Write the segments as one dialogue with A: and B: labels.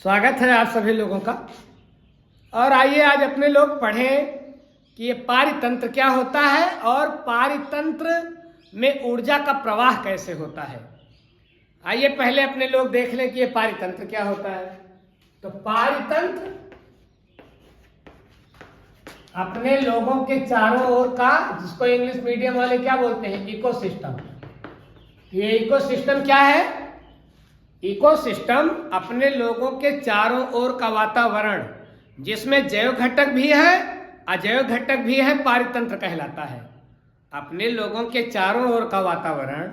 A: स्वागत है आप सभी लोगों का। और आइए आज अपने लोग पढ़ें कि ये पारितंत्र क्या होता है और पारितंत्र में ऊर्जा का प्रवाह कैसे होता है। आइए पहले अपने लोग देख लें कि ये पारितंत्र क्या होता है। तो पारितंत्र अपने लोगों के चारों ओर का, जिसको इंग्लिश मीडियम वाले क्या बोलते हैं, इकोसिस्टम। ये इकोसिस्टम क्या है? इकोसिस्टम अपने लोगों के चारों ओर का वातावरण, जिसमें जैव घटक भी है अजैव घटक भी है, पारितंत्र कहलाता है। अपने लोगों के चारों ओर का वातावरण,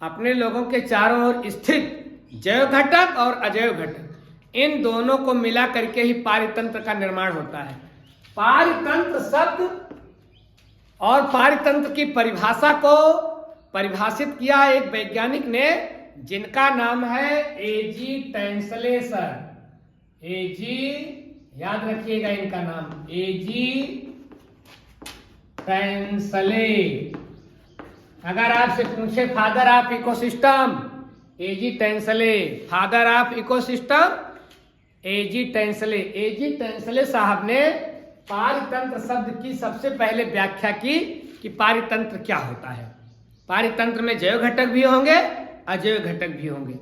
A: अपने लोगों के चारों ओर स्थित जैव घटक और अजैव घटक, इन दोनों को मिला करके ही पारितंत्र का निर्माण होता है। पारितंत्र शब्द और पारितंत्र की परिभाषा को परिभाषित किया एक वैज्ञानिक ने, जिनका नाम है एजी टेंसले सर। एजी, याद रखिएगा इनका नाम, एजी टेंसले। अगर आपसे पूछे father of ecosystem, AG Tansley, father of ecosystem AG Tansley. AG Tansley साहब ने पारितंत्र शब्द की सबसे पहले व्याख्या की कि पारितंत्र क्या होता है। पारितंत्र में जैव घटक भी होंगे अजैव घटक भी होंगे।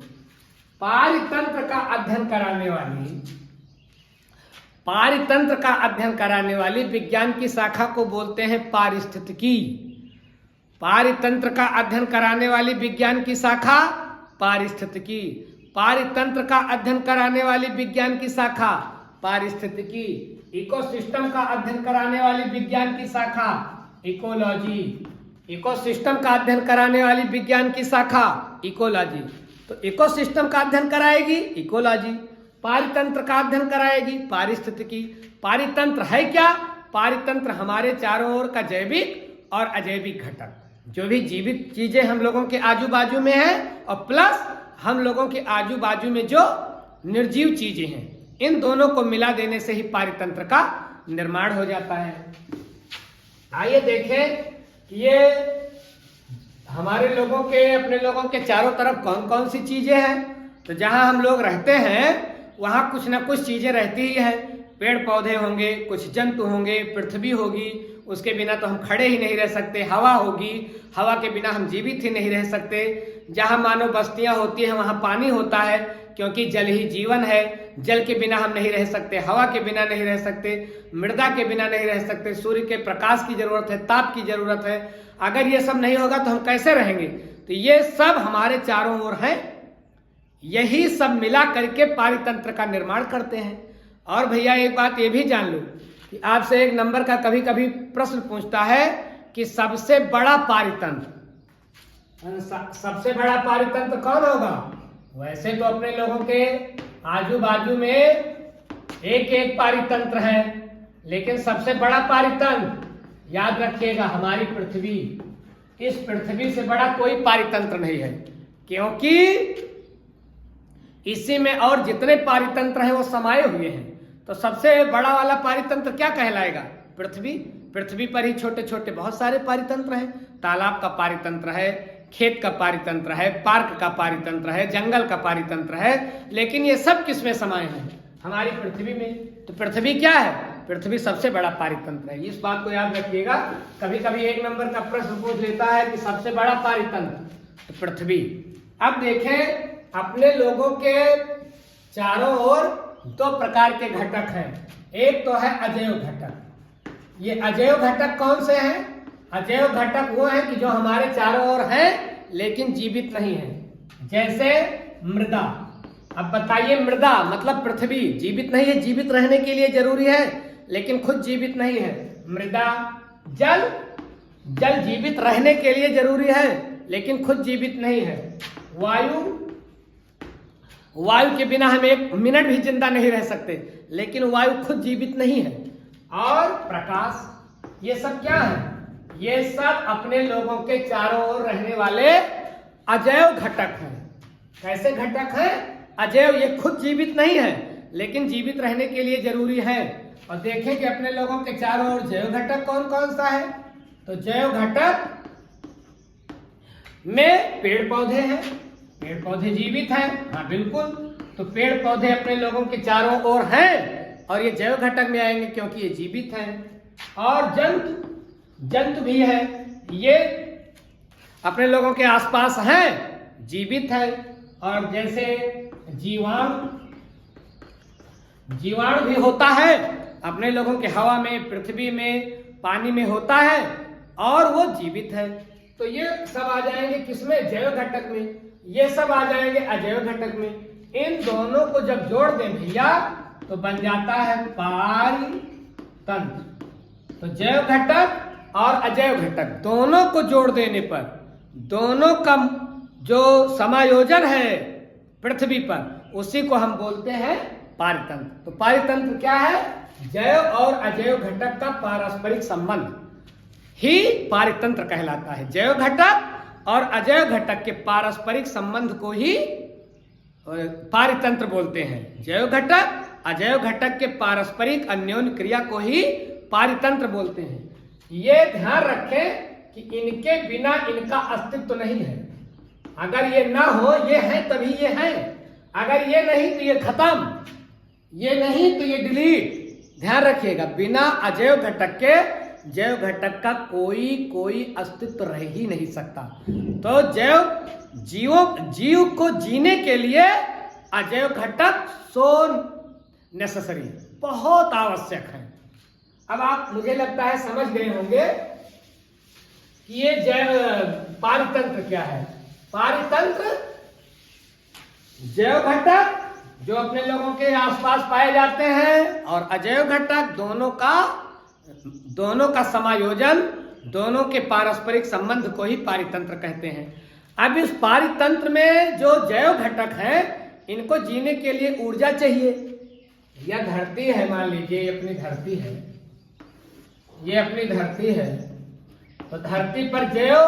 A: पारितंत्र का अध्ययन कराने वाली विज्ञान की शाखा को बोलते हैं पारिस्थितिकी। पारितंत्र का अध्ययन कराने वाली विज्ञान की शाखा पारिस्थितिकी। पारितंत्र का अध्ययन कराने वाली विज्ञान की शाखा पारिस्थितिकी। इकोसिस्टम का अध्ययन कराने वाली विज्ञान की शाखा इकोलॉजी। इकोसिस्टम का अध्ययन कराने वाली विज्ञान की शाखा इकोलॉजी। तो इकोसिस्टम का अध्ययन कराएगी इकोलॉजी, पारितंत्र का अध्ययन कराएगी पारिस्थितिकी। पारितंत्र है क्या? पारितंत्र हमारे चारों ओर का जैविक और अजैविक घटक, जो भी जीवित चीजें हम लोगों के आजू बाजू में है और प्लस हम लोगों के आजू बाजू में जो निर्जीव चीजें हैं, इन दोनों को मिला देने से ही पारितंत्र का निर्माण हो जाता है। आइए देखें कि ये हमारे लोगों के, अपने लोगों के चारों तरफ कौन कौन सी चीजें हैं। तो जहां हम लोग रहते हैं वहां कुछ ना कुछ चीजें रहती ही हैं। पेड़ पौधे होंगे, कुछ जंतु होंगे, पृथ्वी होगी, उसके बिना तो हम खड़े ही नहीं रह सकते। हवा होगी, हवा के बिना हम जीवित ही नहीं रह सकते। जहां मानव बस्तियां होती हैं वहां पानी होता है, क्योंकि जल ही जीवन है। जल के बिना हम नहीं रह सकते, हवा के बिना नहीं रह सकते, मृदा के बिना नहीं रह सकते। सूर्य के प्रकाश की जरूरत है, ताप की जरूरत है। अगर ये सब नहीं होगा तो हम कैसे रहेंगे? तो ये सब हमारे चारों ओर है, यही सब मिला करके पारितंत्र का निर्माण करते हैं। और भैया एक बात ये भी जान लो कि आपसे एक नंबर का कभी कभी प्रश्न पूछता है कि सबसे बड़ा पारितंत्र, सबसे बड़ा पारितंत्र कौन होगा? वैसे तो अपने लोगों के आजू बाजू में एक एक पारितंत्र है, लेकिन सबसे बड़ा पारितंत्र याद रखिएगा हमारी पृथ्वी। इस पृथ्वी से बड़ा कोई पारितंत्र नहीं है, क्योंकि इसी में और जितने पारितंत्र हैं वो समाये हुए हैं। तो सबसे बड़ा वाला पारितंत्र क्या कहलाएगा? पृथ्वी। पृथ्वी पर ही छोटे छोटे बहुत सारे पारितंत्र हैं। तालाब का पारितंत्र है, खेत का पारितंत्र है, पार्क का पारितंत्र है, जंगल का पारितंत्र है, लेकिन ये सब किसमें समाये हैं? हमारी पृथ्वी में। तो पृथ्वी क्या है? पृथ्वी सबसे बड़ा पारितंत्र है। इस बात को याद रखिएगा। कभी कभी एक नंबर का प्रश्न पूछ लेता है कि सबसे बड़ा पारितंत्र, तो पृथ्वी। अब देखें अपने लोगों के चारों ओर दो प्रकार के घटक हैं। एक तो है अजैव घटक। ये अजैव घटक कौन से हैं? अजैव घटक वो हैं कि जो हमारे चारों ओर हैं लेकिन जीवित नहीं है। जैसे मृदा। अब बताइए, मृदा मतलब पृथ्वी जीवित नहीं है, जीवित रहने के लिए जरूरी है लेकिन खुद जीवित नहीं है। मृदा। जल, जल जीवित रहने के लिए जरूरी है लेकिन खुद जीवित नहीं है। वायु, वायु के बिना हम एक मिनट भी जिंदा नहीं रह सकते, लेकिन वायु खुद जीवित नहीं है। और प्रकाश, ये सब क्या है? ये सब अपने लोगों के चारों ओर रहने वाले अजैव घटक हैं। कैसे घटक हैं? अजैव। ये खुद जीवित नहीं है लेकिन जीवित रहने के लिए जरूरी है। और देखें कि अपने लोगों के चारों ओर जैव घटक कौन कौन सा है। तो जैव घटक में पेड़ पौधे हैं। पेड़ पौधे जीवित हैं, हाँ बिल्कुल। तो पेड़ पौधे अपने लोगों के चारों ओर हैं और ये जैव घटक में आएंगे क्योंकि ये जीवित हैं। और जंतु भी है, ये अपने लोगों के आसपास हैं, जीवित है। और जैसे जीवाणु भी होता है अपने लोगों के हवा में, पृथ्वी में, पानी में होता है और वो जीवित है। तो ये सब आ जाएंगे किसमें? जैव घटक में। ये सब आ जाएंगे अजैव घटक में। इन दोनों को जब जोड़ दें भैया तो बन जाता है पारितंत्र। तो जैव घटक और अजैव घटक दोनों को जोड़ देने पर दोनों का जो समायोजन है पृथ्वी पर, उसी को हम बोलते हैं पारितंत्र। तो पारितंत्र क्या है? जैव और अजैव घटक का पारस्परिक संबंध ही पारितंत्र कहलाता है। जैव घटक और अजैव घटक के पारस्परिक संबंध को ही पारितंत्र बोलते हैं। जैव घटक अजैव घटक के पारस्परिक अन्योन्य क्रिया को ही पारितंत्र बोलते हैं। ये ध्यान रखें कि इनके बिना इनका अस्तित्व नहीं है। अगर ये ना हो, ये है तभी ये है। अगर ये नहीं तो ये खत्म, ये नहीं तो ये डिलीट। ध्यान रखिएगा, बिना अजैव घटक के जैव घटक का कोई अस्तित्व रह ही नहीं सकता। तो जीव को जीने के लिए अजैव घटक सो नेसेसरी, बहुत आवश्यक है। अब आप, मुझे लगता है, समझ गए होंगे कि ये पारितंत्र क्या है। पारितंत्र जैव घटक जो अपने लोगों के आसपास पाए जाते हैं और अजैव घटक दोनों का समायोजन, दोनों के पारस्परिक संबंध को ही पारितंत्र कहते हैं। अब इस पारितंत्र में जो जैव घटक हैं, इनको जीने के लिए ऊर्जा चाहिए। यह धरती है, मान लीजिए ये अपनी धरती है, ये अपनी धरती है। तो धरती पर जैव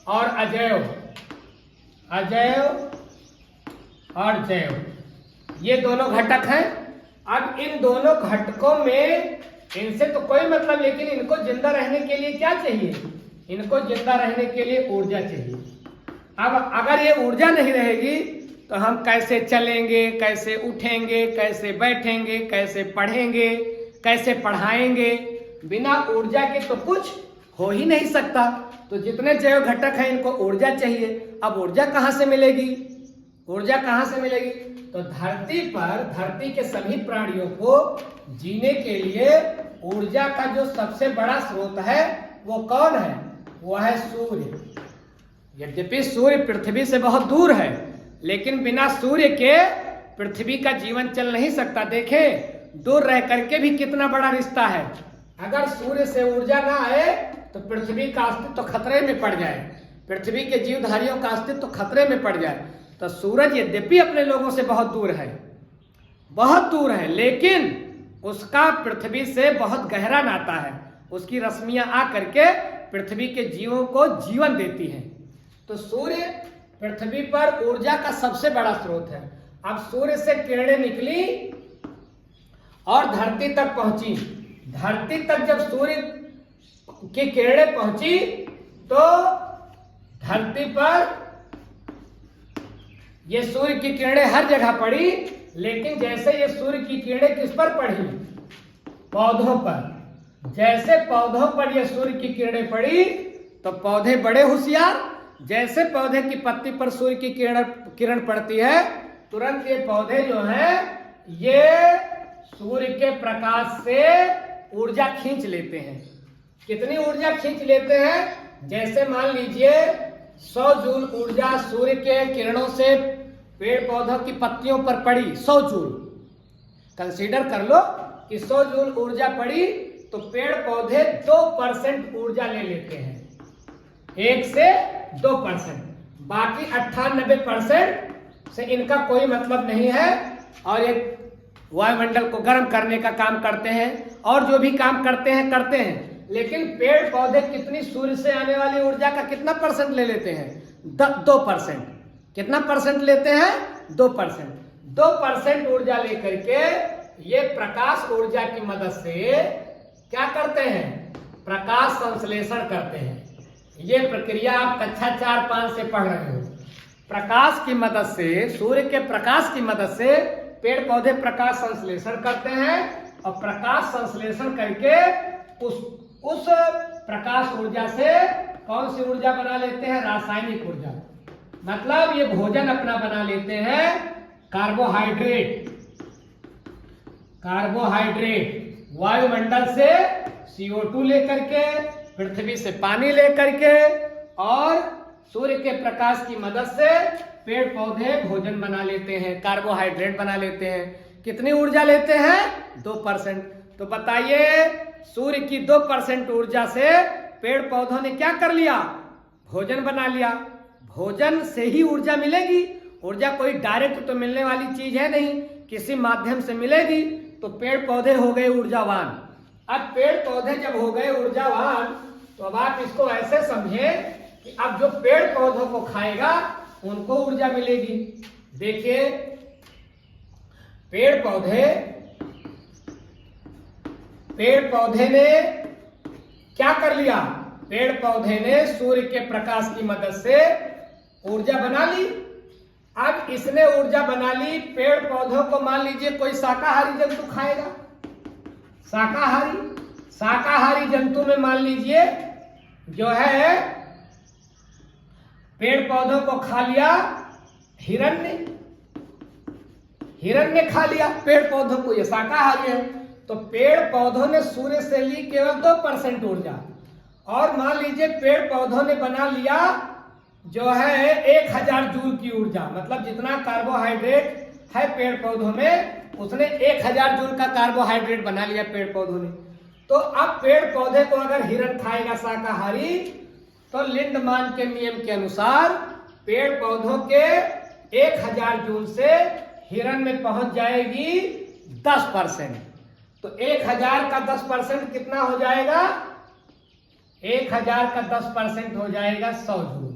A: और अजैव और जैव, ये दोनों घटक हैं। अब इन दोनों घटकों में, इनसे तो कोई मतलब, लेकिन इनको जिंदा रहने के लिए क्या चाहिए? इनको जिंदा रहने के लिए ऊर्जा चाहिए। अब अगर ये ऊर्जा नहीं रहेगी तो हम कैसे चलेंगे, कैसे उठेंगे, कैसे बैठेंगे, कैसे पढ़ेंगे, कैसे पढ़ाएंगे? बिना ऊर्जा के तो कुछ हो ही नहीं सकता। तो जितने जैव घटक हैं, इनको ऊर्जा चाहिए। अब ऊर्जा कहाँ से मिलेगी? ऊर्जा कहाँ से मिलेगी? तो धरती पर, धरती के सभी प्राणियों को जीने के लिए ऊर्जा का जो सबसे बड़ा स्रोत है वो कौन है? वो है सूर्य। यद्यपि सूर्य पृथ्वी से बहुत दूर है, लेकिन बिना सूर्य के पृथ्वी का जीवन चल नहीं सकता। देखें, दूर रह करके भी कितना बड़ा रिश्ता है। अगर सूर्य से ऊर्जा ना आए तो पृथ्वी का अस्तित्व खतरे में पड़ जाए, पृथ्वी के जीवधारियों का अस्तित्व खतरे में पड़ जाए। तो सूरज यद्यपि अपने लोगों से बहुत दूर है, लेकिन उसका पृथ्वी से बहुत गहरा नाता है। उसकी रश्मियां आ करके पृथ्वी के जीवों को जीवन देती हैं। तो सूर्य पृथ्वी पर ऊर्जा का सबसे बड़ा स्रोत है। अब सूर्य से किरणें निकली और धरती तक पहुंची। धरती तक जब सूर्य की किरणें पहुंची तो धरती पर ये सूर्य की किरणें हर जगह पड़ी, लेकिन जैसे ये सूर्य की किरणें किस पर पड़ी? पौधों पर। जैसे पौधों पर ये सूर्य की किरणें पड़ी तो पौधे बड़े होशियार। जैसे पौधे की पत्ती पर सूर्य की किरण पड़ती है, तुरंत ये पौधे जो हैं, ये सूर्य के प्रकाश से ऊर्जा खींच लेते हैं। कितनी ऊर्जा खींच लेते हैं? जैसे मान लीजिए 100 जूल ऊर्जा सूर्य के किरणों से पेड़ पौधों की पत्तियों पर पड़ी। 100 जूल कंसीडर कर लो कि 100 जूल ऊर्जा पड़ी, तो पेड़ पौधे 2% ऊर्जा ले लेते हैं, 1 से 2%। बाकी 98% से इनका कोई मतलब नहीं है और एक वायुमंडल को गर्म करने का काम करते हैं और जो भी काम करते हैं। लेकिन पेड़ पौधे कितनी सूर्य से आने वाली ऊर्जा का कितना % ले लेते हैं? 2%। कितना % लेते हैं? 2%। 2% ऊर्जा लेकर के ये प्रकाश ऊर्जा की मदद से क्या करते हैं? प्रकाश संश्लेषण करते हैं। ये प्रक्रिया आप कक्षा 4-5 से पढ़ रहे हो। प्रकाश की मदद से, सूर्य के प्रकाश की मदद से पेड़ पौधे प्रकाश संश्लेषण करते हैं और प्रकाश संश्लेषण करके उस प्रकाश ऊर्जा से कौन सी ऊर्जा बना लेते हैं? रासायनिक ऊर्जा। मतलब ये भोजन अपना बना लेते हैं कार्बोहाइड्रेट। कार्बोहाइड्रेट वायुमंडल से CO2 लेकर के, पृथ्वी से पानी लेकर के और सूर्य के प्रकाश की मदद से पेड़ पौधे भोजन बना लेते हैं, कार्बोहाइड्रेट बना लेते हैं। कितनी ऊर्जा लेते हैं? 2%। तो बताइए, सूर्य की 2% ऊर्जा से पेड़ पौधों ने क्या कर लिया? भोजन बना लिया। भोजन से ही ऊर्जा मिलेगी। ऊर्जा कोई डायरेक्ट तो मिलने वाली चीज है नहीं, किसी माध्यम से मिलेगी। तो पेड़ पौधे हो गए ऊर्जावान। अब पेड़ पौधे जब हो गए ऊर्जावान, तो अब आप इसको ऐसे समझे कि अब जो पेड़ पौधों को खाएगा उनको ऊर्जा मिलेगी। देखिए, पेड़ पौधे ने क्या कर लिया? पेड़ पौधे ने सूर्य के प्रकाश की मदद से ऊर्जा बना ली। अब इसने ऊर्जा बना ली, पेड़ पौधों को मान लीजिए कोई शाकाहारी जंतु खाएगा। शाकाहारी जंतु में मान लीजिए जो है पेड़ पौधों को खा लिया हिरण ने खा लिया पेड़ पौधों को, ये शाकाहारी है। तो पेड़ पौधों ने सूर्य से ली केवल 2% ऊर्जा, और मान लीजिए पेड़ पौधों ने बना लिया जो है 1000 जूल की ऊर्जा। मतलब जितना कार्बोहाइड्रेट है पेड़ पौधों में, उसने 1000 जूल का कार्बोहाइड्रेट बना लिया पेड़ पौधों ने। तो अब पेड़ पौधे को अगर हिरण खाएगा शाकाहारी, तो लिंडमान के नियम के अनुसार पेड़ पौधों के 1000 जूल से हिरण में पहुंच जाएगी 10%। तो 1000 का 10% कितना हो जाएगा? 1000 का 10% हो जाएगा 100 जूल।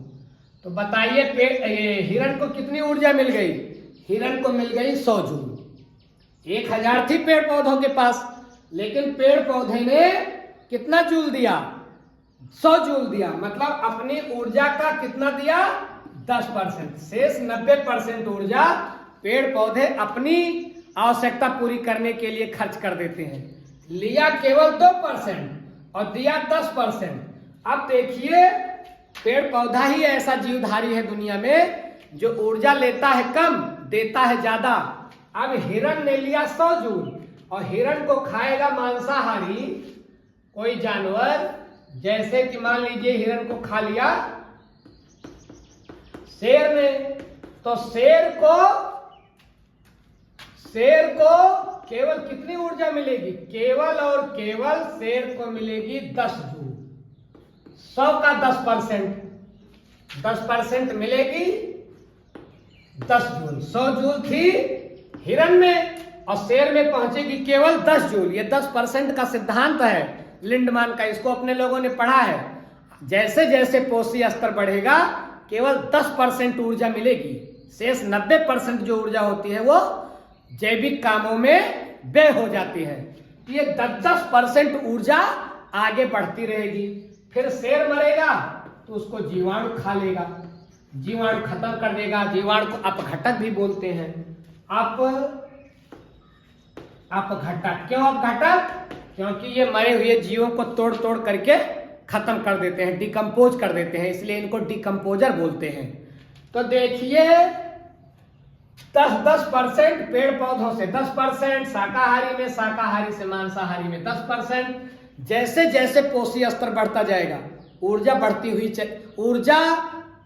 A: तो बताइए हिरण को कितनी ऊर्जा मिल गई? हिरण को मिल गई 100 जूल। 1000 थी पेड़ पौधों के पास, लेकिन पेड़ पौधे ने कितना जूल दिया? 100 जूल दिया। मतलब अपनी ऊर्जा का कितना दिया? 10%। शेष 90% ऊर्जा पेड़ पौधे अपनी आवश्यकता पूरी करने के लिए खर्च कर देते हैं। लिया केवल 2% और दिया 10%। अब देखिए, पेड़ पौधा ही ऐसा जीवधारी है दुनिया में जो ऊर्जा लेता है कम, देता है ज्यादा। अब हिरण ने लिया 100 जूल, और हिरण को खाएगा मांसाहारी कोई जानवर, जैसे कि मान लीजिए हिरण को खा लिया शेर ने, तो शेर को केवल कितनी ऊर्जा मिलेगी? केवल और केवल शेर को मिलेगी 10 जूल। 100 का 10% मिलेगी 10 जूल। 100 जूल थी हिरण में और शेर में पहुंचेगी केवल 10 जूल। ये 10% का सिद्धांत है लिंडमान का, इसको अपने लोगों ने पढ़ा है। जैसे जैसे पोषी स्तर बढ़ेगा केवल 10% ऊर्जा मिलेगी, शेष 90% जो ऊर्जा होती है वो जैविक कामों में व्यय हो जाती है। ये 10% ऊर्जा आगे बढ़ती रहेगी। फिर शेर मरेगा तो उसको जीवाणु खा लेगा, जीवाणु खत्म कर देगा। जीवाणु को अपघटक भी बोलते हैं। अपघटक क्यों अपघटक? क्योंकि ये मरे हुए जीवों को तोड़ तोड़ करके खत्म कर देते हैं, डिकम्पोज कर देते हैं, इसलिए इनको डिकम्पोजर बोलते हैं। तो देखिए, 10% पेड़ पौधों से 10%, शाकाहारी में, शाकाहारी से मांसाहारी में 10%। जैसे जैसे पोषी स्तर बढ़ता जाएगा ऊर्जा बढ़ती हुई ऊर्जा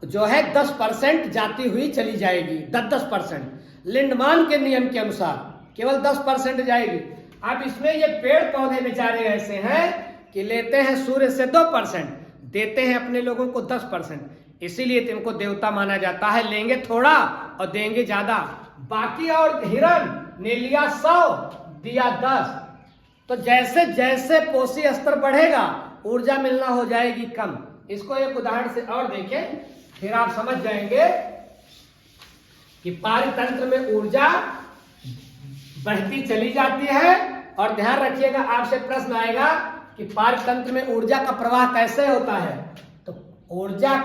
A: जो है 10% जाती हुई चली जाएगी। 10% लिंडमान के नियम के अनुसार केवल 10% जाएगी। अब इसमें ये पेड़ पौधे बेचारे ऐसे हैं कि लेते हैं सूर्य से 2%, देते हैं अपने लोगों को 10%। इसीलिए इनको देवता माना जाता है। लेंगे थोड़ा और देंगे ज्यादा। बाकी और हिरण ने लिया 100, दिया 10। तो जैसे जैसे पोषी स्तर बढ़ेगा ऊर्जा मिलना हो जाएगी कम। इसको एक उदाहरण से और देखें, फिर आप समझ जाएंगे कि पारितंत्र में ऊर्जा बढ़ती चली जाती है। और ध्यान रखिएगा, आपसे प्रश्न आएगा कि पारितंत्र में ऊर्जा का प्रवाह कैसे होता है। तो ऊर्जा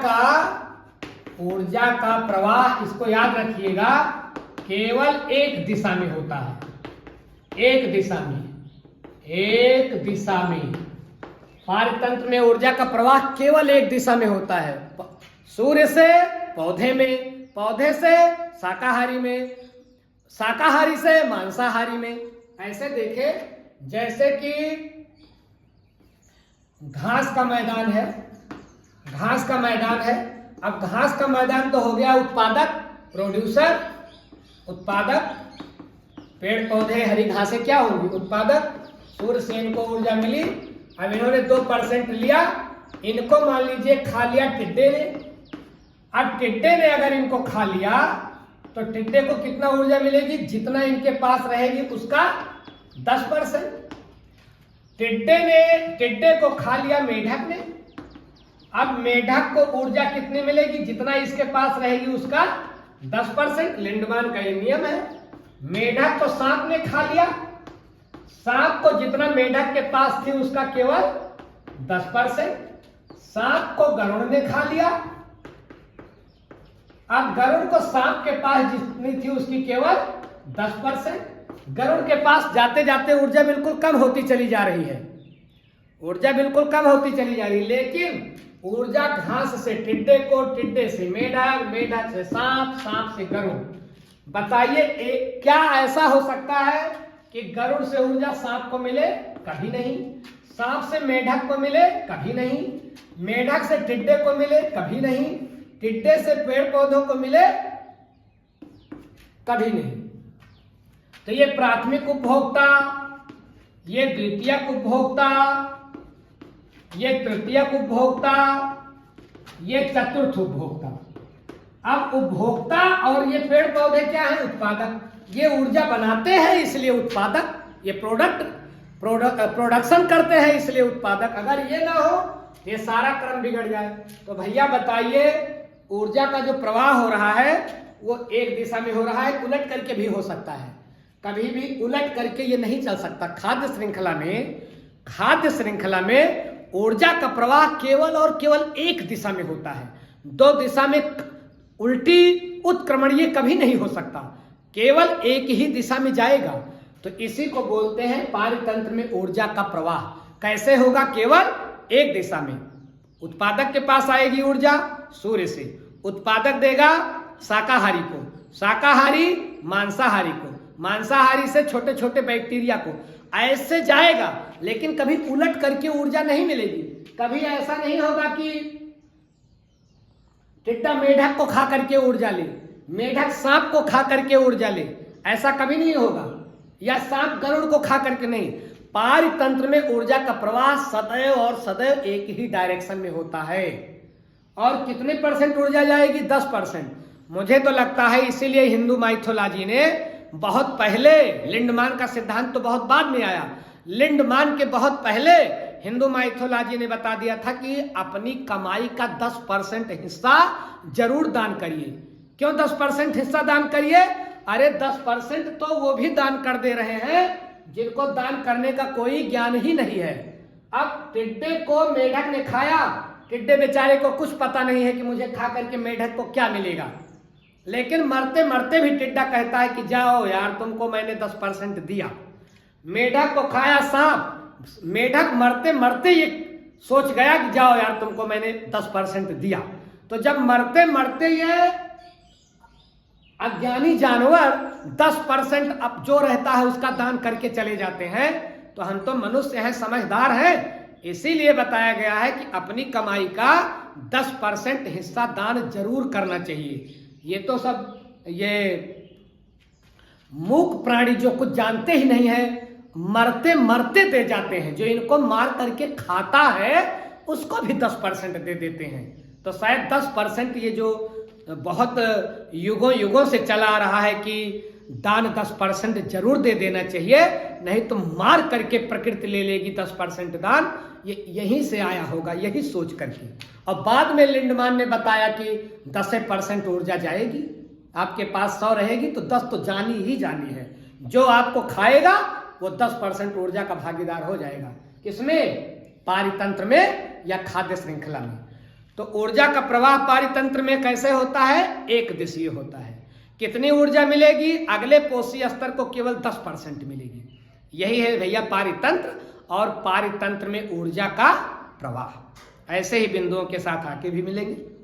A: ऊर्जा का प्रवाह, इसको याद रखिएगा, केवल एक दिशा में होता है। एक दिशा में पारतंत्र में ऊर्जा का प्रवाह केवल एक दिशा में होता है। सूर्य से पौधे में, पौधे से शाकाहारी में, शाकाहारी से मांसाहारी में। ऐसे देखे, जैसे कि घास का मैदान है, घास का मैदान है। अब घास का मैदान तो हो गया उत्पादक, प्रोड्यूसर, उत्पादक। पेड़ पौधे हरी घासें क्या होंगी? उत्पादक। सूर्य से इनको ऊर्जा मिली। अब इन्होंने 2% लिया, इनको मान लीजिए खा लिया टिड्डे ने। अब टिड्डे ने अगर इनको खा लिया तो टिड्डे को कितना ऊर्जा मिलेगी? जितना इनके पास रहेगी उसका 10%। टिड्डे को खा लिया मेढक ने। अब मेढक को ऊर्जा कितनी मिलेगी? जितना इसके पास रहेगी उसका 10%। लिंडमान का ये नियम है। मेढक को सांप ने खा लिया, सांप को जितना मेढक के पास थी उसका केवल 10%। सांप को गरुड़ ने खा लिया, अब गरुड़ को सांप के पास जितनी थी उसकी केवल 10%। गरुड़ के पास जाते जाते ऊर्जा बिल्कुल कम होती चली जा रही है, ऊर्जा बिल्कुल कम होती चली जा रही है। लेकिन ऊर्जा घास से टिड्डे को, टिड्डे से मेढक, मेढक से सांप, सांप से गरुड़। बताइए क्या ऐसा हो सकता है कि गरुड़ से ऊर्जा सांप को मिले? कभी नहीं। सांप से मेढक को मिले? कभी नहीं। मेढक से टिड्डे को मिले? कभी नहीं। टिड्डे से पेड़ पौधों को मिले? कभी नहीं। तो ये प्राथमिक उपभोक्ता, ये द्वितीयक उपभोक्ता, ये तृतीयक उपभोक्ता, ये चतुर्थ उपभोक्ता। अब उपभोक्ता और ये पेड़ पौधे क्या है? उत्पादक। ये ऊर्जा बनाते हैं इसलिए उत्पादक, ये प्रोडक्शन करते हैं इसलिए उत्पादक। अगर ये ना हो ये सारा क्रम बिगड़ जाए। तो भैया बताइए, ऊर्जा का जो प्रवाह हो रहा है वो एक दिशा में हो रहा है, उलट करके भी हो सकता है। कभी भी उलट करके ये नहीं चल सकता। खाद्य श्रृंखला में ऊर्जा का प्रवाह केवल और केवल एक दिशा में होता है। दो दिशा में उल्टी उत्क्रमण ये कभी नहीं हो सकता, केवल एक ही दिशा में जाएगा। तो इसी को बोलते हैं पारतंत्र में ऊर्जा का प्रवाह। कैसे होगा? केवल एक दिशा में। उत्पादक के पास आएगी ऊर्जा सूर्य से, उत्पादक देगा शाकाहारी को, शाकाहारी मांसाहारी को, मांसाहारी से छोटे छोटे बैक्टीरिया को। ऐसे जाएगा, लेकिन कभी उलट करके ऊर्जा नहीं मिलेगी। कभी ऐसा नहीं होगा कि टिड्डा मेढक को खा करके ऊर्जा ले, मेढक सांप को खा करके ऊर्जा ले, ऐसा कभी नहीं होगा। या सांप गरुड़ को खा करके नहीं। पारतंत्र में ऊर्जा का प्रवाह सदैव और सदैव एक ही डायरेक्शन में होता है। और कितने % ऊर्जा जाएगी? 10%। मुझे तो लगता है इसीलिए हिंदू माइथोलॉजी ने बहुत पहले, लिंडमान का सिद्धांत तो बहुत बाद में आया, लिंडमान के बहुत पहले हिंदू माइथोलॉजी ने बता दिया था कि अपनी कमाई का 10% हिस्सा जरूर दान करिए। क्यों 10% हिस्सा दान करिए? अरे 10% तो वो भी दान कर दे रहे हैं जिनको दान करने का कोई ज्ञान ही नहीं है। अब टिड्डे को मेढक ने खाया, टिड्डे बेचारे को कुछ पता नहीं है कि मुझे खा करके मेढक को क्या मिलेगा, लेकिन मरते मरते भी टिड्डा कहता है कि जाओ यार, तुमको मैंने 10% दिया। मेढक को खाया सांप, मेढक मरते मरते ये सोच गया कि जाओ यार, तुमको मैंने 10% दिया। तो जब मरते मरते ये अज्ञानी जानवर 10% अब जो रहता है उसका दान करके चले जाते हैं, तो हम तो मनुष्य हैं, समझदार हैं। इसीलिए बताया गया है कि अपनी कमाई का 10% हिस्सा दान जरूर करना चाहिए। ये तो सब ये मूक प्राणी जो कुछ जानते ही नहीं है, मरते मरते दे जाते हैं। जो इनको मार करके खाता है उसको भी 10% दे देते हैं। तो शायद 10% ये जो बहुत युगों युगों से चला आ रहा है कि दान 10% जरूर दे देना चाहिए, नहीं तो मार करके प्रकृति ले लेगी 10% दान। ये यहीं से आया होगा, यही सोच करके। और बाद में लिंडमान ने बताया कि 10% ऊर्जा जाएगी, आपके पास 100 रहेगी तो 10 तो जानी ही जानी है। जो आपको खाएगा वो 10% ऊर्जा का भागीदार हो जाएगा। किसमें? पारतंत्र में या खाद्य श्रृंखला में। तो ऊर्जा का प्रवाह पारितंत्र में कैसे होता है? एक दिशीय होता है। कितनी ऊर्जा मिलेगी? अगले पोषी स्तर को केवल 10% मिलेगी। यही है भैया पारितंत्र, और पारितंत्र में ऊर्जा का प्रवाह। ऐसे ही बिंदुओं के साथ आगे भी मिलेंगे।